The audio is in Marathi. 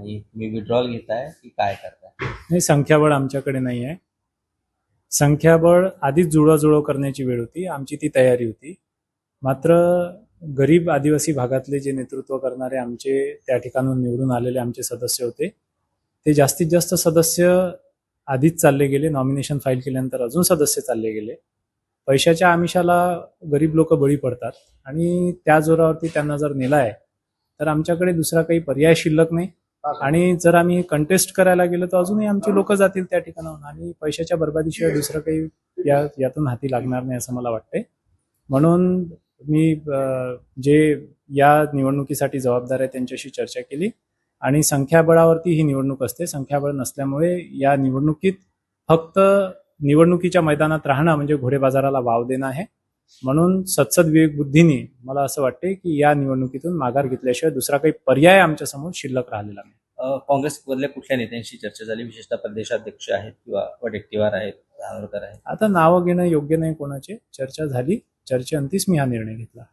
आणि तुम्ही विड्रॉल घेताय की काय करताय? नाही, संख्याबळ आमच्याकडे नाही आहे. संख्याबळ आधीच जुळवाजुळव करण्याची वेळ होती, आमची ती तयारी होती. मात्र गरीब आदिवासी भागातले जे नेतृत्व करणारे आमचे त्या ठिकाणून निवडून आलेले आमचे सदस्य होते, ते जास्तीत जास्त सदस्य आधीच चालले गेले. नॉमिनेशन फाईल केल्यानंतर अजून सदस्य चालले गेले. पैशाच्या आमिषाला गरीब लोक बळी पडतात आणि त्या जोरावरती त्यांना जर नेला आहे तर आमच्याकडे दुसरा काही पर्याय शिल्लक नाही. आणि जर आम्ही कंटेस्ट करायला गेलो तर अजूनही आमचे लोक जातील त्या ठिकाणाहून आणि पैशाच्या बर्बादीशिवाय दुसरं काही यातून हाती लागणार नाही असं मला वाटते. म्हणून मी जे या निवडणुकीसाठी जबाबदार आहे त्यांच्याशी चर्चा केली आणि संख्याबळावरती ही निवडणूक असते. संख्याबळ नसल्यामुळे या निवडणुकीत फक्त निवडणुकीच्या मैदानात राहणं म्हणजे घोडे बाजाराला वाव देणं आहे. म्हणून सत्सद विवेक बुद्धीने मला असं वाटते की या निवडणुकीतून माघार घेतल्याशिवाय दुसरा काही पर्याय आमच्या समोर शिल्लक राहिलेला नाही. काँग्रेसमधल्या कुठल्या नेत्यांशी चर्चा झाली, विशेषतः प्रदेशाध्यक्ष आहेत किंवा वडेट्टीवार आहेत, धानोरकर आहेत? आता नावं घेणं योग्य नाही कोणाचे. चर्चा झाली, चर्चेअंतीच मी हा निर्णय घेतला.